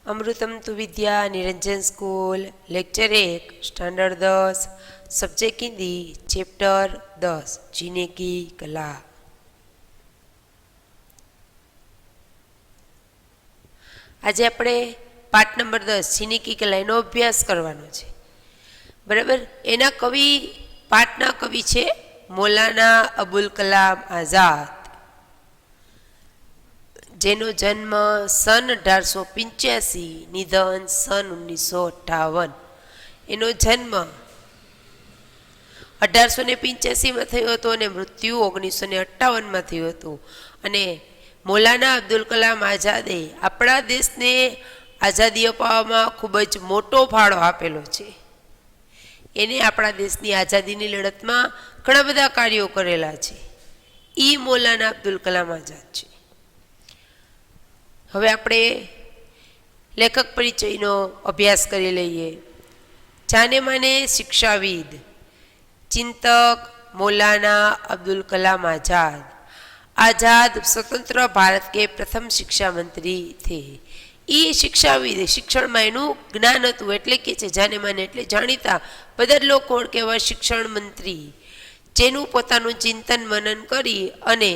अमृतम Tu Vidya Niranjan school lecture 1 standard 10 subject Hindi chapter 10 जीने की कला। आज આપણે પાઠ નંબર 10 જીને की कला એનો અભ્યાસ કરવાનો છે। બરાબર, એના કવિ પાઠના કવિ છે મૌલાના અબુલ કલામ આઝાદ, જેનો જન્મ સન 1885, નિધન સન 1958। એનો જન્મ 1885માં થયો હતો અને મૃત્યુ 1958માં થયું હતું। અને મૌલાના અબ્દુલ કલામ આઝાદે આપણા દેશને આઝાદી અપાવવામાં ખૂબ જ મોટો ફાળો આપેલો છે। એને આપણા દેશની આઝાદીની લડતમાં ઘણા બધા કાર્યો કરેલા છે। એ મૌલાના અબ્દુલ કલામ આઝાદ છે। હવે આપણે લેખક પરિચયનો અભ્યાસ કરી લઈએ। જાને માને शिक्षाविद चिंतक मौलाना अब्दुल कलाम आज़ाद। आज़ाद स्वतंत्र भारत के प्रथम शिक्षा मंत्री थे। ये शिक्षाविद शिक्षण में एनु ज्ञान हतुं एटले के छे जाने माने एटले जाणीता बधा लोग कोण कहेवाय शिक्षण मंत्री, जेनुं पोतानुं चिंतन मनन करी अने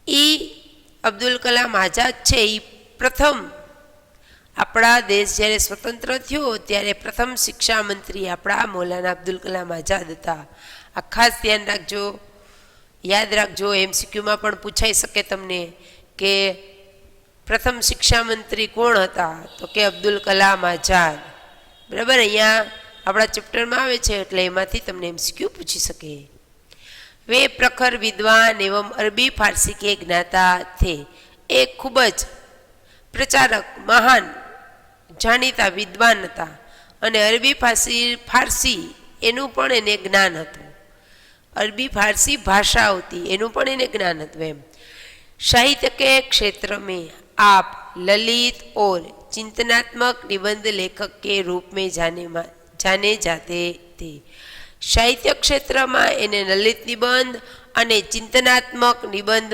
ई अब्दुल कलाम आज़ाद छे ई प्रथम अपना देश જ્યારે સ્વતંત્ર થયો ત્યારે પ્રથમ શિક્ષા મંત્રી આપણા મૌલાના અબ્દુલ કલામ આઝાદ હતા। આ ખાસ ધ્યાન રાખજો, યાદ રાખજો। એમસીક્યુમાં પણ પૂછાઈ શકે તમને કે પ્રથમ શિક્ષા મંત્રી કોણ હતા, તો કે અબ્દુલ કલામ આઝાદ। બરાબર, અહીંયા આપણા ચેપ્ટરમાં આવે છે એટલે એમાંથી તમને એમસીક્યુ પૂછી શકે। वे प्रखर विद्वान एवं अरबी फारसी के ज्ञाता थे। एक खूब ज प्रचारक महान जाणीता विद्वान था अने अरबी फारसी एनु पण एने ज्ञान हतुं। अरबी फारसी भाषा होती एनु पण एने ज्ञान हतुं। एम साहित्य के क्षेत्र में आप ललित और चिंतनात्मक निबंध लेखक के रूप में जाने जाते थे। साहित्य क्षेत्र में एने ललित निबंध अने चिंतनात्मक निबंध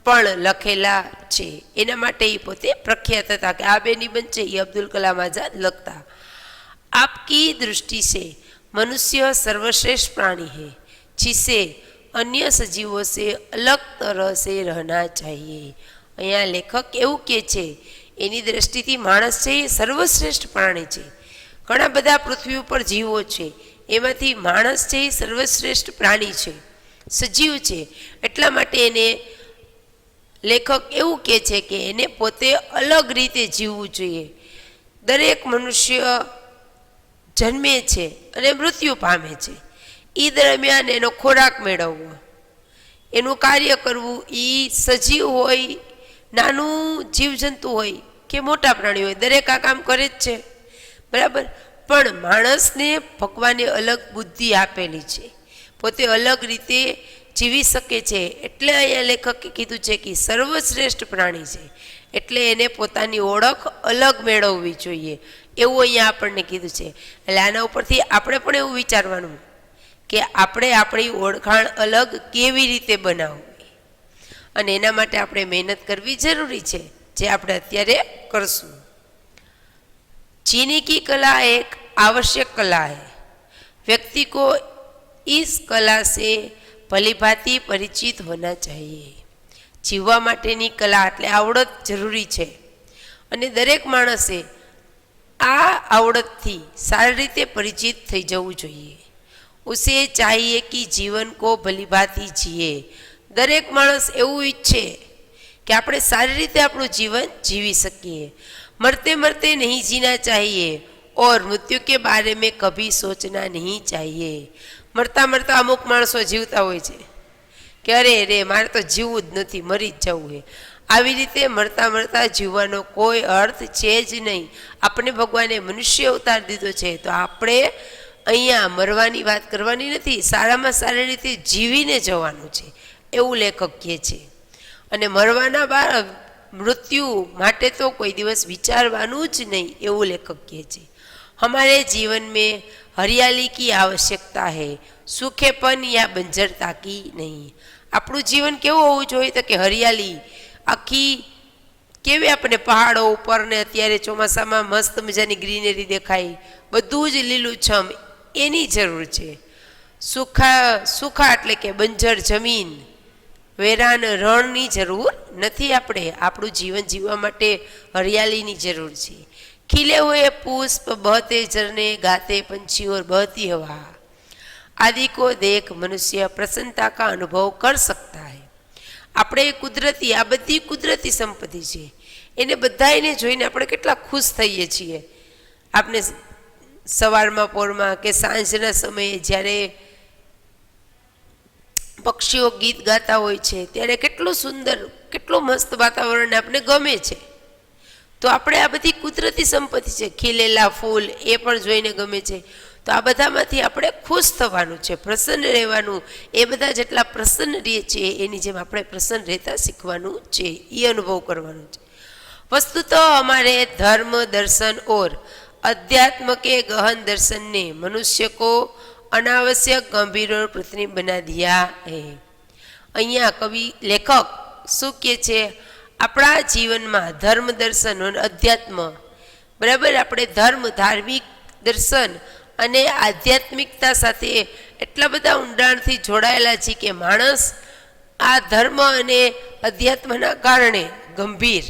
पण लखेला छे। एना माटे ई पोते प्रख्यात था कि आ बे निबंध छे ई अब्दुल कलाम आज़ाद लगता। आपकी दृष्टि से मनुष्य सर्वश्रेष्ठ प्राणी है जिसे अन्य सजीवों से अलग तरह से रहना चाहिए। अहींया लेखक एवुं कहे छे एनी दृष्टिथी माणस छे ए सर्वश्रेष्ठ प्राणी छे। घणा बधा पृथ्वी पर जीवो छे, एमांथी माणस छे ए सर्वश्रेष्ठ प्राणी छे, सजीव छे। एटला माटे एने लेखक एवं कहे छे कि एने पोते अलग रीते जीवવું જોઈએ। दरेक मनुष्य जन्मे छे अने मृत्यु पामे छे। ई दरमियान एनो खोराक मेळवવો, एनुं कार्य करवुं, ई सजीव होय, नानुं जीवजंतु होय के मोटा प्राणी होय, दरेक आ काम करे ज छे। बराबर, पण माणसने भगवाने अलग बुद्धि आपेली छे, पोते अलग रीते जीवी सके छे। एटले अहींया लेखके कीधुं छे कि सर्वश्रेष्ठ प्राणी छे एटले एने पोतानी ओळख अलग मेळववी जोईए एवुं अहींया आपणने कीधुं छे। એટલે આના ઉપરથી આપણે પણ એવું વિચારવાનું કે આપણે આપણી ઓળખાણ અલગ કેવી રીતે બનાવવી અને એના માટે આપણે મહેનત કરવી જરૂરી છે, જે આપણે અત્યારે કરશું। जीने की कला एक आवश्यक कला है। व्यक्ति को इस कला से भलीभांति परिचित होना चाहिए। जीववा माटेनी कला એટલે આવડત જરૂરી છે અને દરેક માણસે આ આવડતથી સારી રીતે પરિચિત થઈ જવું જોઈએ। उसे चाहिए कि जीवन को भलीभांति जिए। દરેક માણસ એવું ઈચ્છે કે આપણે સારી રીતે આપણું જીવન જીવી શકીએ। मरते मरते नहीं जीना चाहिए और मृत्यु के बारे में कभी सोचना नहीं चाहिए। मरता मरता अमुक माणसो जीवता होय छे कि अरे रे मारे तो जीवવું જ નથી, મરી જ જવું है। આવી રીતે મરતા મરતા જીવવાનો કોઈ અર્થ છે જ નહીં। આપણે ભગવાને મનુષ્ય અવતાર દીધો છે તો આપણે અહીંયા મરવાની વાત કરવાની નથી, સારામાં સારી રીતે જીવીને જવાનું છે એવું લેખક કહે છે। અને મરવાના मृत्यु माटे तो कोई दिवस विचारवानुं ज नहीं एवं लेखक कहे छे। हमारे जीवन में हरियाली की आवश्यकता है, सूखेपन या बंजरता की नहीं। આપણું જીવન કેવું હોવું જોઈએ તો કે હરિયાળી, આખી કેવી આપણને પહાડો ઉપર ને અત્યારે ચોમાસામાં મસ્ત મજાની ગ્રીનરી દેખાય, બધું જ લીલુંછમ, એની જરૂર છે. સુખા એટલે કે બંજર જમીન, વેરાન રણની જરૂર નથી. આપણું જીવન જીવવા માટે હરિયાળીની જરૂર છે. खिले हुए पुष्प बहते झरने गाते पंछी और बहती हवा आदि को देख मनुष्य प्रसन्नता का अनुभव कर सकता है. આપણે કુદરતી, આ બધી કુદરતી સંપત્તિ છે, એને બધાને જોઈને આપણે કેટલા ખુશ થઈએ છીએ. આપણે સવારમાં પોરમાં કે સાંજના સમયે જ્યારે પક્ષીઓ ગીત ગાતા હોય છે ત્યારે કેટલું સુંદર, કેટલું મસ્ત વાતાવરણ આપણે ગમે છે. તો આપણે આ બધી કુદરતી સંપત્તિ છે, ખીલેલા ફૂલ એ પણ જોઈને ગમે છે. તો આ બધામાંથી આપણે ખુશ થવાનું છે, પ્રસન્ન રહેવાનું. એ બધા જેટલા પ્રસન્ન રહીએ છીએ એની જેમ આપણે પ્રસન્ન રહેતા શીખવાનું છે, એ અનુભવ કરવાનો છે. वस्तु तो हमारे धर्म दर्शन और अध्यात्म के गहन दर्शन ने मनुष्य को अनावश्यक गंभीर और पृथ्वी बना दिया है. અહીંયા કવિ લેખક શું કહે છે? આપણા જીવનમાં ધર્મ દર્શન અને અધ્યાત્મ, બરાબર, આપણે ધાર્મિક દર્શન અને આધ્યાત્મિકતા સાથે એટલા બધા ઊંડાણથી જોડાયેલા છીએ કે માણસ આ ધર્મ અને અધ્યાત્મના કારણે ગંભીર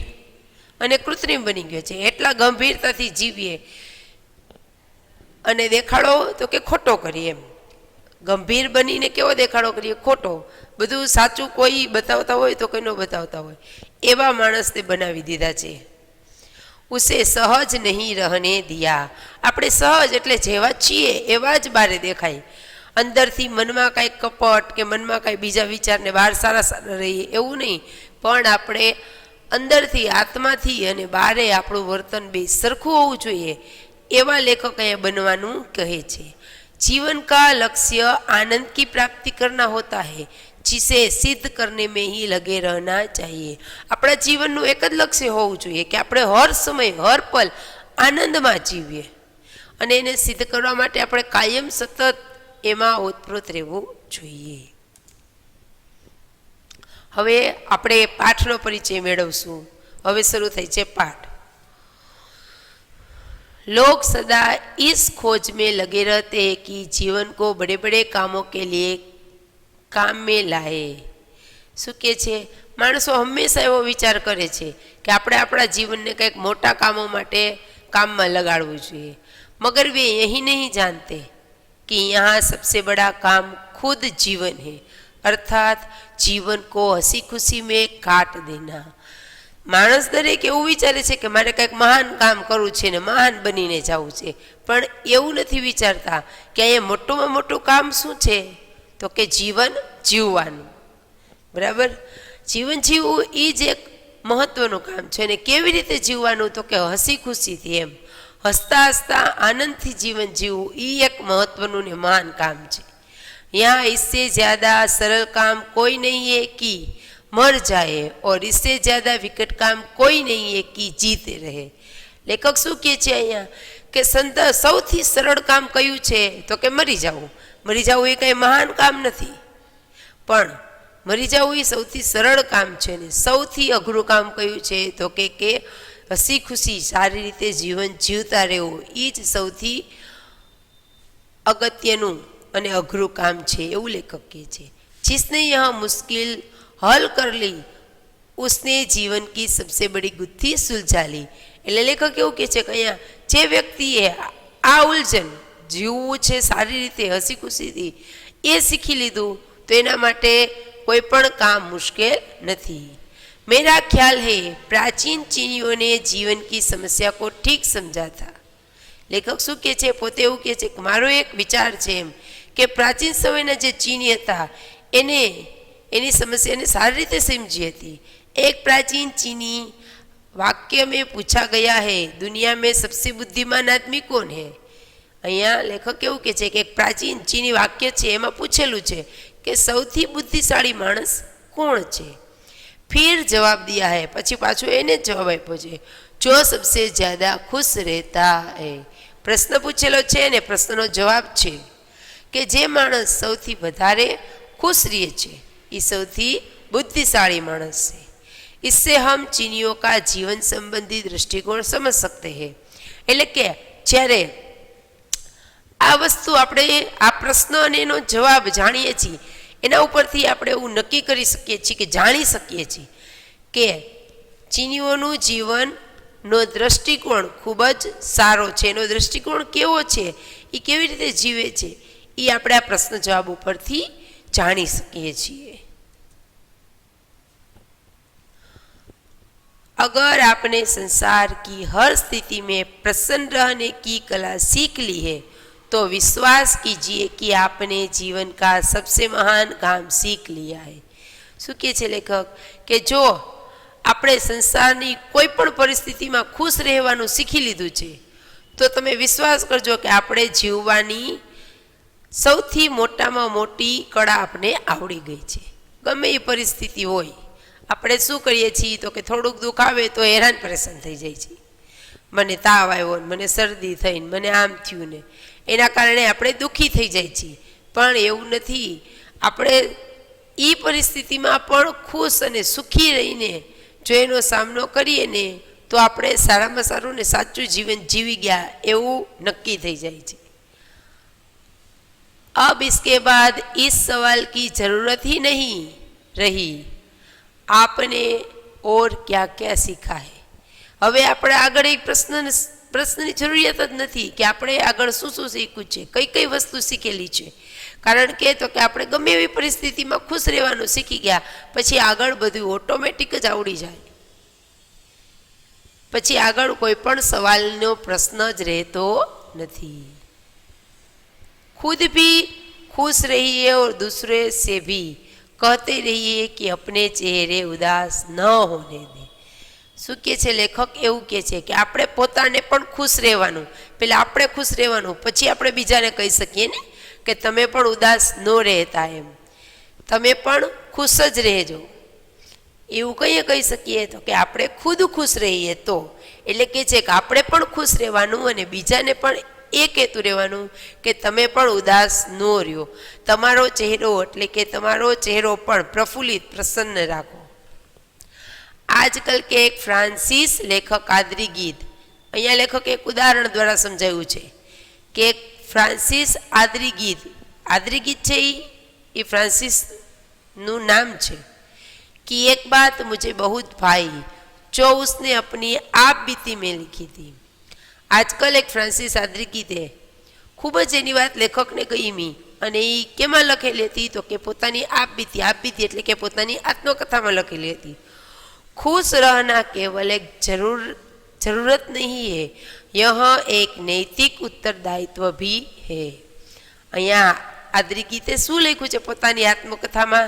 અને કૃત્રિમ બની ગયો છે. એટલા ગંભીરતાથી જીવીએ અને દેખાડો તો કે ખોટો કરીએ. એમ ગંભીર બનીને કેવો દેખાડો કરીએ? ખોટો. બધું સાચું કોઈ બતાવતા હોય તો કોઈ ન બતાવતા હોય, એવા માણસને બનાવી દીધા છે. ઉસે સહજ નહીં રહને દિયા. આપણે સહજ એટલે જેવા છીએ એવા જ બારે દેખાય. અંદરથી મનમાં કાંઈ કપટ કે મનમાં કાંઈ બીજા વિચારને બહાર સારા સારા રહીએ એવું નહીં, પણ આપણે અંદરથી, આત્માથી અને બારે આપણું વર્તન બે સરખું હોવું જોઈએ. એવા લેખક અહીંયા બનવાનું કહે છે. जीवन का लक्ष्य आनंद की प्राप्ति करना होता है, जिसे सिद्ध करने में ही लगे रहना चाहिए. આપણા જીવનનું એક જ લક્ષ્ય હોવું જોઈએ કે આપણે હર સમય, હર પલ આનંદમાં જીવીએ, અને એને સિદ્ધ કરવા માટે આપણે કાયમ સતત એમાં ઓતપ્રોત રહેવું જોઈએ. હવે આપણે પાઠનો પરિચય મેળવશું. હવે શરૂ થઈ છે પાઠ. लोग सदा इस खोज में लगे रहते हैं कि जीवन को बड़े बड़े कामों के लिए काम में लाए. શું કહે છે? માણસો હંમેશા એવો વિચાર કરે છે કે આપણે આપણા જીવનને કંઈક મોટા કામો માટે કામમાં લગાડવું જોઈએ. मगर वे यही नहीं जानते कि यहाँ सबसे बड़ा काम खुद जीवन है, अर्थात जीवन को हंसी खुशी में काट देना. માણસ દરેક એવું વિચારે છે કે મારે કંઈક મહાન કામ કરવું છે ને મહાન બનીને જવું છે, પણ એવું નથી વિચારતા કે અહીંયા મોટુંમાં મોટું કામ શું છે? તો કે જીવન જીવવાનું. બરાબર, જીવન જીવવું એ જ એક મહત્વનું કામ છે. અને કેવી રીતે જીવવાનું? તો કે હસી ખુશીથી, એમ હસતા હસતા આનંદથી જીવન જીવવું એ એક મહત્વનું ને મહાન કામ છે. यहाँ इससे ज़्यादा सरल काम कोई नहीं है कि मर जाए और इससे ज़्यादा विकट काम कोई नहीं है कि जीते रहे. લેખક શું કહે છે અહીંયા કે સૌથી સરળ કામ કયું છે? તો કે મરી જવું. મરી જવું એ કંઈ મહાન કામ નથી, પણ મરી જવું એ સૌથી સરળ કામ છે. ને સૌથી અઘરું કામ કયું છે? તો કે હસી ખુશી સારી રીતે જીવન જીવતા રહેવું એ જ સૌથી અગત્યનું અને અઘરું કામ છે, એવું લેખક કહે છે. जिसने यह मुश्किल हल कर ली उसने जीवन की सबसे बड़ी गुत्थी सुलझा ली. એટલે લેખક એવું કહે છે કે અહીંયા જે વ્યક્તિએ આ ઉલઝન જીવવું છે સારી રીતે હસી ખુશીથી એ શીખી લીધું તો એના માટે કોઈ પણ કામ મુશ્કેલ નથી. मेरा ख्याल है प्राचीन चीनियों ने जीवन की समस्या को ठीक समझा था. લેખક શું કહે છે? પોતે એવું કહે છે કે મારો એક વિચાર છે એમ કે પ્રાચીન સમયના જે ચીની હતા એની સમસ્યાને સારી રીતે સમજી હતી. એક પ્રાચીન ચીની वाक्य में पूछा गया है दुनिया में सबसे बुद्धिमान आदमी कौन है. અહીંયા લેખક એવું કહે છે કે એક પ્રાચીન ચીની વાક્ય છે, એમાં પૂછેલું છે કે સૌથી બુદ્ધિશાળી માણસ કોણ છે. फिर जवाब दिया है, પછી પાછું એને જ જવાબ આપ્યો છે, जो सबसे ज्यादा खुश रहता है. પ્રશ્ન પૂછેલો છે અને પ્રશ્નનો જવાબ છે કે જે માણસ સૌથી વધારે ખુશ રહે છે એ સૌથી બુદ્ધિશાળી માણસ છે. इससे हम चीनियों का जीवन संबंधी दृष्टिकोण समझ सकते हैं। એટલે કે જ્યારે આ વસ્તુ આપણે આ પ્રશ્ન અને એનો જવાબ જાણીએ છીએ એના ઉપરથી આપણે એવું નક્કી કરી શકીએ છીએ કે જાણી શકીએ છીએ કે ચીનીઓનું જીવનનો દૃષ્ટિકોણ ખૂબ જ સારો છે, એનો દૃષ્ટિકોણ કેવો છે, એ કેવી રીતે જીવે છે, એ આપણે આ પ્રશ્ન જવાબ ઉપરથી જાણી શકીએ છીએ। अगर आपने संसार की हर स्थिति में प्रसन्न रहने की कला सीख ली है तो विश्वास कीजिए कि आपने जीवन का सबसे महान काम सीख लिया है। શું કહે છે લેખક કે જો આપણે સંસારની કોઈ પણ પરિસ્થિતિમાં ખુશ રહેવાનું શીખી લીધું છે તો તમે વિશ્વાસ કરજો કે આપણે જીવવાની સૌથી મોટામાં મોટી કળા આપણે આવડી ગઈ છે। ગમે એ પરિસ્થિતિ હોય આપણે શું કરીએ છીએ તો કે થોડુંક દુઃખ આવે તો હેરાન પરેશાન થઈ જાય છે, મને તાવ આવ્યો ને મને શરદી થઈને મને આમ થયું ને એના કારણે આપણે દુઃખી થઈ જાય છીએ। પણ એવું નથી, આપણે એ પરિસ્થિતિમાં પણ ખુશ અને સુખી રહીને જો એનો સામનો કરીએ ને તો આપણે સારામાં સારું ને સાચું જીવન જીવી ગયા એવું નક્કી થઈ જાય છે। अब इसके बाद इस सवाल की जरूरत ही नहीं रही आपने और क्या क्या सीखा है। હવે આપણે આગળ એક પ્રશ્નની જરૂરિયાત જ નથી કે આપણે આગળ શું શું શીખવું છે, કઈ કઈ વસ્તુ શીખેલી છે, કારણ કે તો કે આપણે ગમે એવી પરિસ્થિતિમાં ખુશ રહેવાનું શીખી ગયા પછી આગળ બધું ઓટોમેટિક જ આવડી જાય, પછી આગળ કોઈ પણ સવાલનો પ્રશ્ન જ રહેતો નથી। खुद भी खुश रहिए और दूसरे से भी कहते रहिए कि अपने चेहरे उदास न होने दें। શું કહે છે લેખક? એવું કહે છે કે આપણે પોતાને પણ ખુશ રહેવાનું, પહેલાં આપણે ખુશ રહેવાનું, પછી આપણે બીજાને કહી શકીએ ને કે તમે પણ ઉદાસ ન રહેતા, એમ તમે પણ ખુશ જ રહેજો, એવું કહીએ કહી શકીએ તો કે આપણે ખુદ ખુશ રહીએ તો, એટલે કહે છે કે આપણે પણ ખુશ રહેવાનું અને બીજાને પણ એ કહેતું રહેવાનું કે તમે પણ ઉદાસ ન રહ્યો, તમારો ચહેરો એટલે કે તમારો ચહેરો પણ પ્રફુલ્લિત પ્રસન્ન રાખો। આજકલ કે એક ફ્રાન્સિસ લેખક આદરી ગીત, અહીંયા લેખક એક ઉદાહરણ દ્વારા સમજાવ્યું છે કે એક ફ્રાન્સિસ આદરી ગીત છે એ ફ્રાન્સિસનું નામ છે कि एक बात मुझे बहुत भाई जो उसने अपनी आप बीती में लिखी थी। આજકાલ એક ફ્રાન્સિસ આદરી ગીતે ખૂબ જ એની વાત લેખકને ગમી અને એ કેમાં લખેલી હતી તો કે પોતાની આપબીતી એટલે કે પોતાની આત્મકથામાં લખેલી હતી। खुश रहना केवल एक जरूरत नहीं है, यह एक नैतिक उत्तरदायित्व भी है। અહીંયા આદરી ગીતે શું લખ્યું છે પોતાની આત્મકથામાં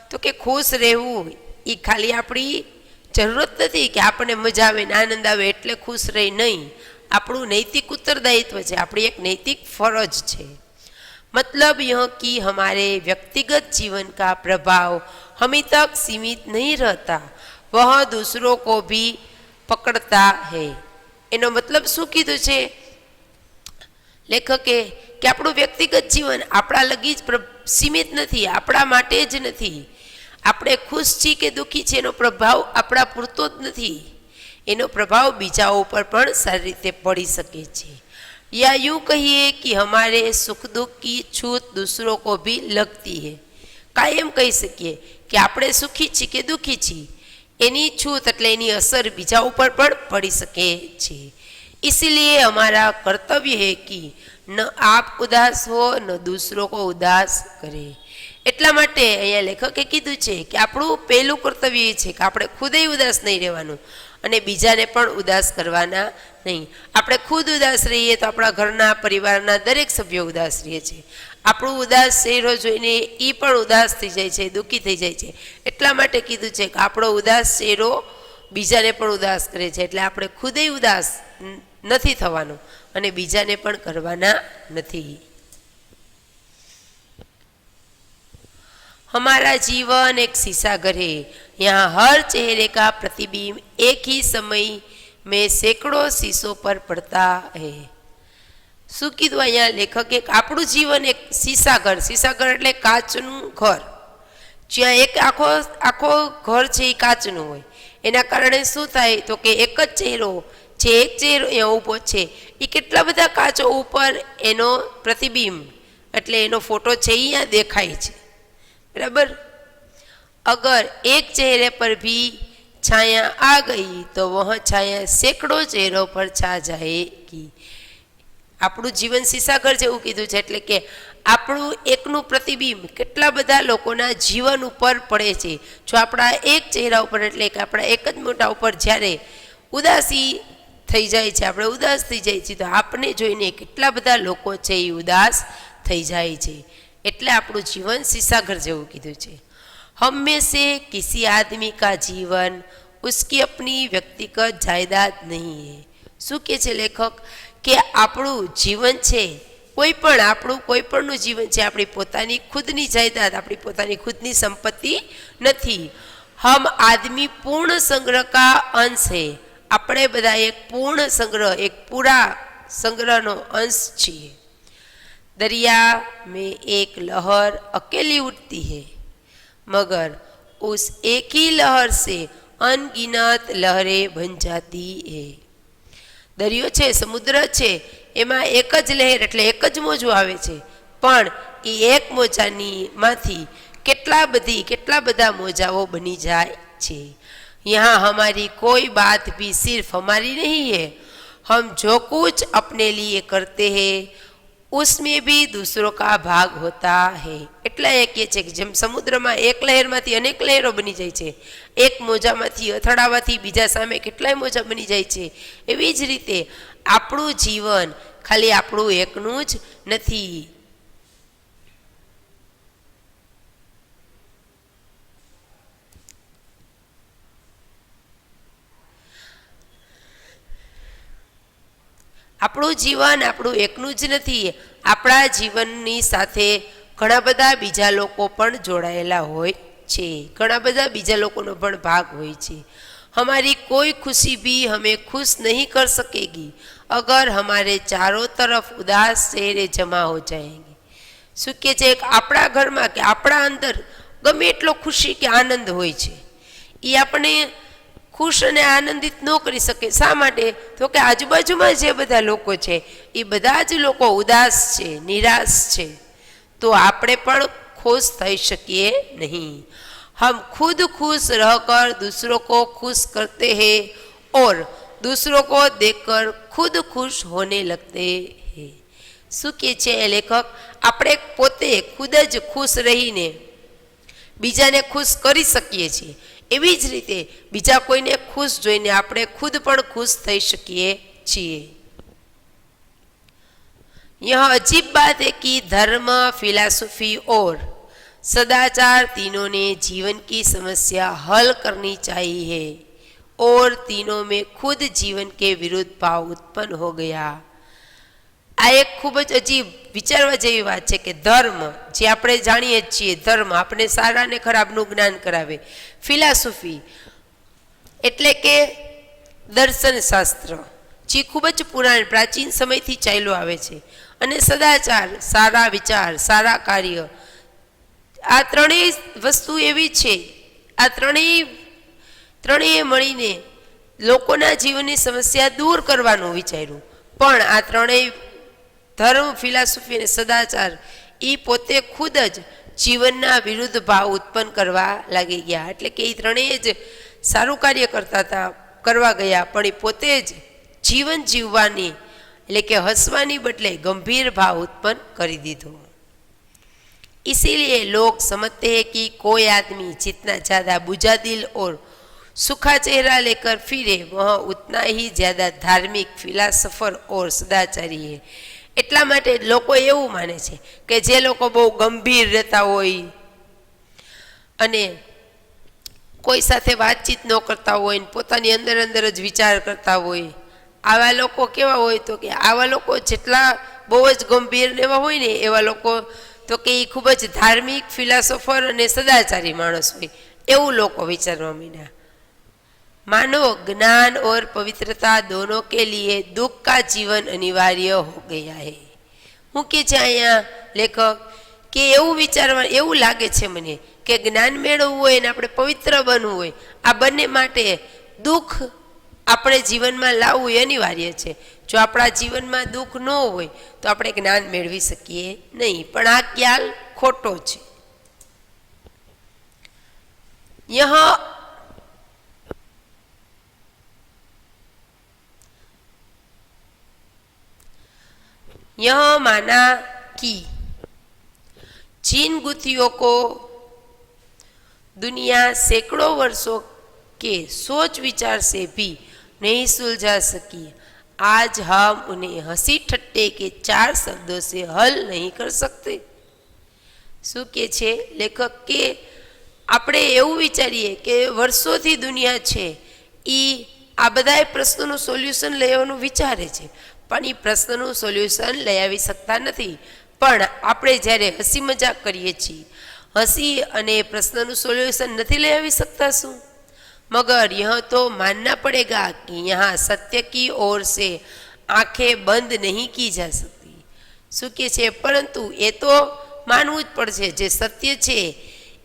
તો કે ખુશ રહેવું એ ખાલી આપણી જરૂરત નથી કે આપણને મજા આવે ને આનંદ આવે એટલે ખુશ રહી, નહીં, આપણું નૈતિક उत्तरदायित्व છે, આપણી એક નૈતિક ફરજ છે। मतलब यह कि हमारे व्यक्तिगत जीवन का प्रभाव हमें तक सीमित नहीं रहता, वह दूसरों को भी पकड़ता है। એનો મતલબ શું કીધું છે લેખકે કે આપણું વ્યક્તિગત જીવન આપણા લગી જ સીમિત નથી, આપણા માટે જ નથી, આપણે ખુશ છીએ કે દુઃખી છે એનો પ્રભાવ આપણા પૂરતો જ નથી, એનો પ્રભાવ બીજાઓ પર પણ સારી રીતે પડી શકે છે। या यूँ कहिए कि हमारे सुख दुख की छूत दूसरों को भी लगती है। कायम कही सकिए कि આપણે સુખી છીએ કે દુઃખી છીએ એની છૂત એટલે એની અસર બીજા ઉપર પણ પડી શકે છે। इसलिए हमारा कर्तव्य है कि न आप उदास हो न दूसरों को उदास करे। એટલા માટે અહીંયા લેખકે કીધું છે કે આપણું પહેલું કર્તવ્ય એ છે કે આપણે ખુદે ઉદાસ નહીં રહેવાનું અને બીજાને પણ ઉદાસ કરવાના નહીં। આપણે ખુદ ઉદાસ રહીએ તો આપણા ઘરના પરિવારના દરેક સભ્યો ઉદાસ રહે છે, આપણું ઉદાસ ચહેરો જોઈને એ પણ ઉદાસ થઈ જાય છે, દુઃખી થઈ જાય છે। એટલા માટે કીધું છે કે આપણો ઉદાસ ચહેરો બીજાને પણ ઉદાસ કરે છે, એટલે આપણે ખુદે ઉદાસ નથી થવાનું અને બીજાને પણ કરવાના નથી। हमारा जीवन एक शीशा घर है, यहाँ हर चेहरे का प्रतिबिंब एक ही समय में सैकड़ों शीशों पर पड़ता है। શું કીધું અહીંયા લેખકે? આપણું જીવન એક शीशाघर એટલે કાચનું ઘર, જ્યાં એક આખો ઘર છે એ કાચનું હોય, એના કારણે શું થાય તો કે એક જ ચહેરો જે એક ચહેરો અહીંયા ઊભો છે એ કેટલા બધા કાચો ઉપર એનો પ્રતિબિંબ એટલે એનો ફોટો છે અહીંયા દેખાય છે, બરાબર। अगर एक चेहरे पर भी छाया आ गई तो वह छाया सैकड़ों चेहरों पर छा जाएगी। આપણું જીવન સીસાઘર જેવું કીધું છે એટલે કે આપણું એકનું પ્રતિબિંબ કેટલા બધા લોકોના જીવન ઉપર પડે છે। જો આપણા એક ચહેરા ઉપર એટલે કે આપણા એક જ મોઢા ઉપર જ્યારે ઉદાસી થઈ જાય છે, આપણે ઉદાસ થઈ જાય છે, તો આપણે જોઈને કેટલા બધા લોકો છે એ ઉદાસ થઈ જાય છે। એટલે આપણું જીવન સીસાઘર જેવું કીધું છે। हम में से किसी आदमी का जीवन उसकी अपनी व्यक्तिगत जायदाद नहीं है। શું કહે છે લેખક કે આપણું જીવન છે આપણું કોઈ પણનું જીવન છે આપણી પોતાની ખુદની જાયદાદ, આપણી પોતાની ખુદની સંપત્તિ નથી। હમ આદમી પૂર્ણ સંગ્રહ કા અંશ है। આપણે બધા એક પૂર્ણ સંગ્રહ, એક પૂરા સંગ્રહનો અંશ છીએ। दरिया में एक लहर अकेली उठती है मगर उस एक ही लहर से अनगिनत लहरें बन जाती है। दरियो छे, समुद्र छे, एमां एक ज लहर एटले एक ज मोजो आवे छे, पण ए एक मोजानी मांथी केटला बधा मोजाओ बनी जाय छे। यहाँ हमारी कोई बात भी सिर्फ हमारी नहीं है। हम जो कुछ अपने लिए करते हैं उसमें भी दूसरों का भाग होता है। એટલે એ કહે છે કે જેમ સમુદ્રમાં એક લહેરમાંથી અનેક લહેરો બની જાય છે, એક મોજામાંથી અથડાવાથી બીજા સામે કેટલાય મોજા બની જાય છે, એવી જ રીતે આપણું જીવન ખાલી આપણું એકનું જ નથી। આપણું જીવન આપણું એકનું જ નથી, આપણા જીવનની સાથે ઘણા બધા બીજા લોકો પણ જોડાયેલા હોય છે, ઘણા બધા બીજા લોકોનો પણ ભાગ હોય છે। हमारी कोई खुशी भी हमें खुश नहीं कर सकेगी अगर हमारे चारों तरफ उदास चेहरे जमा हो जाएंगे। શું કે છે આપણા ઘરમાં કે આપણા અંદર ગમે એટલો ખુશી કે આનંદ હોય છે, એ આપણે खुश અને આનંદિત ન કરી શકે। શા માટે તો કે આજુબાજુમાં જે બધા લોકો છે એ બધા જ લોકો ઉદાસ છે, નિરાશ છે, તો આપણે પણ खुश થઈ શકીએ નહીં। हम खुद खुश रहकर दूसरों को खुश करते हैं और दूसरों को देखकर खुद खुश होने लगते हैं। શું કહે છે લેખક, આપણે પોતે ખુદ જ ખુશ રહીને બીજાને ખુશ કરી શકીએ છીએ, એવી જ રીતે બીજા કોઈને ખુશ જોઈને આપણે ખુદ પણ ખુશ થઈ શકીએ છીએ। यह अजीब बात है कि धर्म, फिलॉसफी और सदाचार तीनों ने जीवन की समस्या हल करनी चाहिए और तीनों में खुद जीवन के विरुद्ध भाव उत्पन्न हो गया। આ એક ખૂબ જ અજીબ વિચારવા જેવી વાત છે કે ધર્મ, જે આપણે જાણીએ છીએ ધર્મ આપણે સારા ને ખરાબનું જ્ઞાન કરાવે, ફિલોસોફી એટલે કે દર્શન શાસ્ત્ર જે ખૂબ જ પુરાણ પ્રાચીન સમયથી ચાલ્યું આવે છે, અને સદાચાર સારા વિચાર, સારા કાર્ય, આ ત્રણેય વસ્તુ એવી છે, આ ત્રણેય મળીને લોકોના જીવનની સમસ્યા દૂર કરવાનું વિચાર્યું, પણ આ ત્રણેય ધર્મ, ફિલોસોફી અને સદાચાર એ પોતે ખુદ જ જીવનના વિરુદ્ધ ભાવ ઉત્પન્ન કરવા લાગી ગયા। એટલે કે એ ત્રણેય જ સારું કાર્ય કરવા ગયા, પણ એ પોતે જ જીવન જીવવાની એટલે કે હસવાની બદલે ગંભીર ભાવ ઉત્પન્ન કરી દીધો। इसीलिए लोग समझते हैं कि कोई आदमी जितना ज़्यादा बुझादिल और सूखा चेहरा लेकर फिरे वह उतना ही ज़्यादा धार्मिक, फिलॉसफर और सदाचारी है। એટલા માટે લોકો એવું માને છે કે જે લોકો બહુ ગંભીર રહેતા હોય અને કોઈ સાથે વાતચીત ન કરતા હોય, પોતાની અંદર જ વિચાર કરતા હોય, આવા લોકો કેવા હોય તો કે આવા લોકો જેટલા બહુ જ ગંભીર ને એવા હોય ને એવા લોકો તો કે એ ખૂબ જ ધાર્મિક, ફિલોસોફર અને સદાચારી માણસ હોય, એવું લોકો વિચારવા માંડ્યા। मानो ज्ञान और पवित्रता दोनों के लिए दुख का जीवन अनिवार्य हो गया है। हूँ के अँ लेखक के एवं विचारवा एवं लगे छे मने के ज्ञान मेळववुं होय ने आपणे पवित्र बनवुं होय, आ बंने माटे દુઃખ આપણે જીવનમાં લાવવું અનિવાર્ય છે. જો આપણા જીવનમાં દુઃખ ન હોય તો આપણે જ્ઞાન મેળવી શકીએ નહીં. પણ આ ખ્યાલ ખોટો છે. यह माना कि जिन गुत्थियों को दुनिया सैकड़ों वर्षों के सोच विचार से भी नहीं सुलझा सकी, आज हम उन्हें हंसी ठट्टे के 4 शब्दों से हल नहीं कर सकते. શું કે છે લેખક કે આપણે એવું વિચારીએ કે વર્ષોથી દુનિયા છે એ આ બધા પ્રશ્નોનું સોલ્યુશન લેવાનું વિચારે છે, પણ એ પ્રશ્નનું સોલ્યુશન લઈ આવી શકતા નથી. પણ આપણે જ્યારે હસી મજાક કરીએ છીએ, हंसी अने प्रश्न सोल्यूशन नहीं ले आ सकता शू, मगर यह तो मानना पड़ेगा कि यहाँ सत्य की ओर से आंखें बंद नहीं की जा सकती. शू के छे परंतु ये तो मानवू ज पड़शे. जे सत्य छे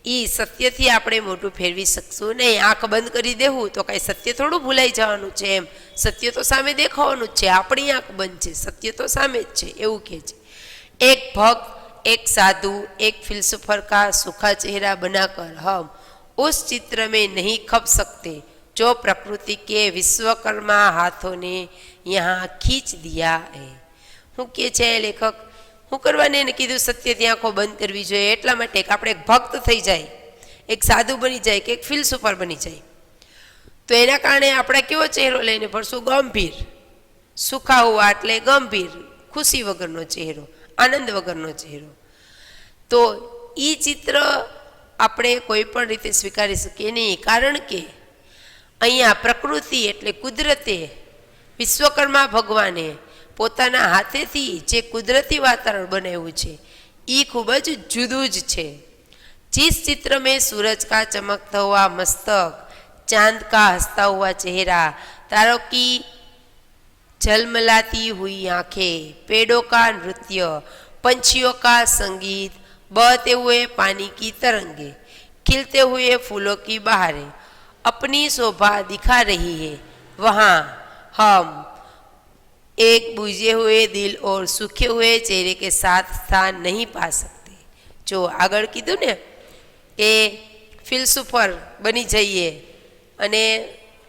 ई सत्य थी आपणे मोटुं फेरवी शकशुं नहीं. आंख बंद करी देवुं तो कई सत्य थोड़ुं भूलाई जवानुं छे. एम सत्य तो सामे देखावानुं ज छे, आपणी आंख बंद छे, सत्य तो सामे ज छे एवुं कहे छे. एक भक्त, एक साधु, एक फिलसफर का सूखा चेहरा बनाकर हम उस चित्र में नहीं खप सकते जो प्रकृति के विश्वकर्मा हाथों ने यहाँ खींच दिया है. हूँ के छे लेखक हूँ करवाने ने कीधुं सत्यथी आँखों बंद करवी जोईए एटला माटे के आपणे एक भक्त थई जाए, एक साधु बनी जाए के एक फिलसफर बनी जाए तो एना कारणे आपणे केवो चेहरो लईने फरशुं? गंभीर. सूखा हुआ एटले गंभीर, खुशी वगरनो चेहरो, आनंद वगरनो चेहरो. तो ई चित्र આપણે કોઈ પણ રીતે સ્વીકારી શકીએ નહીં, કારણ કે અહીંયા પ્રકૃતિ એટલે કુદરતે, વિશ્વકર્મા ભગવાને પોતાના હાથેથી જે કુદરતી વાતાવરણ બનાવ્યું છે એ ખૂબ જ જુદું જ છે. जिस चित्र में सूरज का चमकता हुआ मस्तक, चांद का हंसता हुआ चेहरा, तारों की झलमलाती हुई आंखें, पेड़ों का नृत्य, पंछियों का संगीत, बहते हुए पानी की तरंगे, खिलते हुए फूलों की बहारें अपनी शोभा दिखा रही है, वहाँ हम एक बुझे हुए दिल और सूखे हुए चेहरे के साथ स्थान नहीं पा सकते. जो आगळ कीधुं ने के फिलसुफर बनी जाइए अने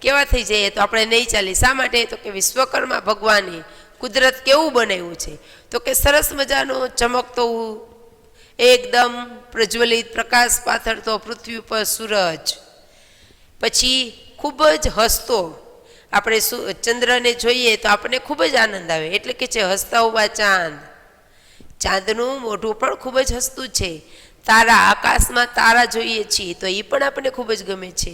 केवा थई जाइए तो आपणे नहीं चाली. शा माटे? तो के विश्वकर्मा भगवाने कुदरत केवुं बनाव्युं छे तो के सरस मजानो चमकतो एकदम प्रज्वलित प्रकाश पाथरतो पृथ्वी पर सूरज, पछी खूब ज हसतो. આપણે ચંદ્રને જોઈએ તો આપણને ખૂબ જ આનંદ આવે, એટલે કે છે હસતા હુવા ચાંદ. ચાંદનું મોઢું પણ ખૂબ જ હસતું છે. તારા, આકાશમાં તારા જોઈએ છીએ તો એ પણ આપણને ખૂબ જ ગમે છે.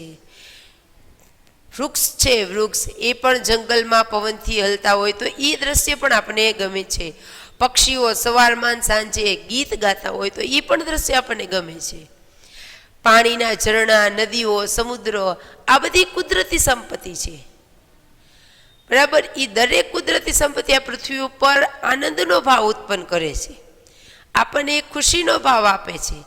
વૃક્ષ છે, વૃક્ષ એ પણ જંગલમાં પવનથી હલતા હોય તો એ દ્રશ્ય પણ આપણને ગમે છે. પક્ષીઓ સવારમાં સાંજે ગીત ગાતા હોય તો એ પણ દ્રશ્ય આપણને ગમે છે. પાણીના ઝરણા, નદીઓ, સમુદ્રો આ બધી કુદરતી સંપત્તિ છે. बराबर. ये दरेक कुदरती संपत्ति आ पृथ्वी पर आनंदनो भाव उत्पन्न करे छे, आपने खुशीनो भाव आपे छे.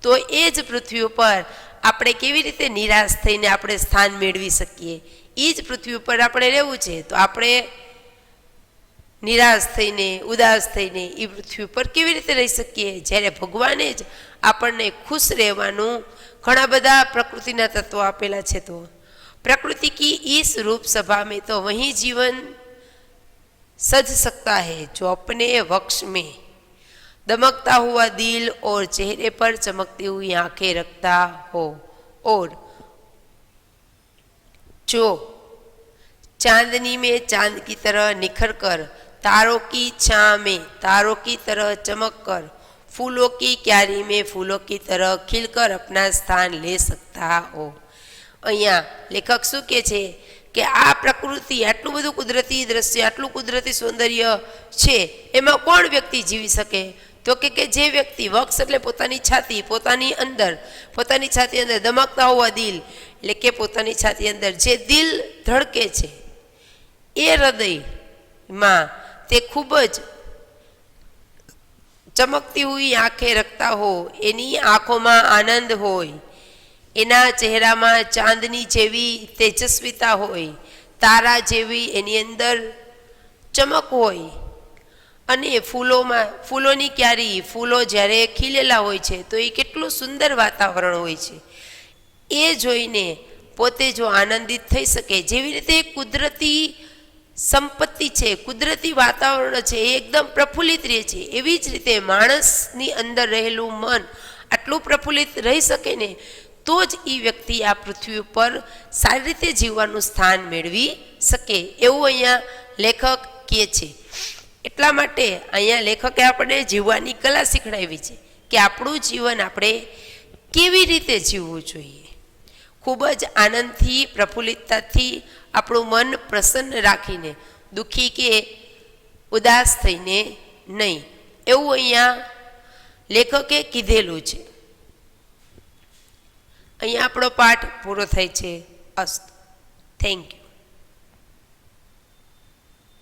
तो ए ज पृथ्वी पर आपणे केवी रीते निराश थईने आपणे स्थान मेळवी सकीए? ए ज पृथ्वी पर आपणे रहेवुं छे तो आपणे निराश थईने, उदास थईने ए पृथ्वी पर केवी रीते रही सकीए? ज्यारे भगवाने ज आपणने खुश रहेवानुं घणा बधा प्रकृतिना तत्वो आपेला छे. तो प्रकृति की इस रूप सभा में तो वही जीवन सज सकता है जो अपने वक्ष में दमकता हुआ दिल और चेहरे पर चमकती हुई आंखें रखता हो, और जो चांदनी में चांद की तरह निखर कर, तारों की छां में तारों की तरह चमक कर, फूलों की क्यारी में फूलों की तरह खिलकर अपना स्थान ले सकता हो. अहींया लेखक शुं कहे छे के आ प्रकृति, आटलुं बधुं कुदरती दृश्य, आटलुं कुदरती सौंदर्य छे, एमां कोण व्यक्ति जीवी शके? तो के जे व्यक्ति, वक्ष एटले पोतानी छाती, पोतानी छाती अंदर दमकता हुआ दिल, एटले के पोतानी छाती अंदर जे दिल धड़के छे ए हृदयमां ते खूब ज चमकती हुई आंखें रखता हो, एनी आंखों में आनंद होय, એના ચહેરામાં ચાંદની જેવી તેજસ્વીતા હોય, તારા જેવી એની અંદર ચમક હોય, અને ફૂલોની ક્યારી, ફૂલો જ્યારે ખીલેલા હોય છે તો એ કેટલું સુંદર વાતાવરણ હોય છે. એ જોઈને પોતે જો આનંદિત થઈ શકે, જેવી રીતે કુદરતી સંપત્તિ છે, કુદરતી વાતાવરણ છે એ એકદમ પ્રફુલ્લિત રહે છે, એવી જ રીતે માણસની અંદર રહેલું મન આટલું પ્રફુલ્લિત રહી શકે ને તો જ એ વ્યક્તિ આ પૃથ્વી ઉપર સારી રીતે જીવવાનું સ્થાન મેળવી શકે, એવું અહીંયા લેખક કહે છે. એટલા માટે અહીંયા લેખકે આપણે જીવવાની કલા શીખડાવી છે કે આપણું જીવન આપણે કેવી રીતે જીવવું જોઈએ. ખૂબ જ આનંદથી, પ્રફુલ્લિતતાથી, આપણું મન પ્રસન્ન રાખીને, દુઃખી કે ઉદાસ થઈને નહીં, એવું અહીંયા લેખકે કીધેલું છે. અહીંયા આપણો પાઠ પૂરો થાય છે. અસ્તુ. Thank you.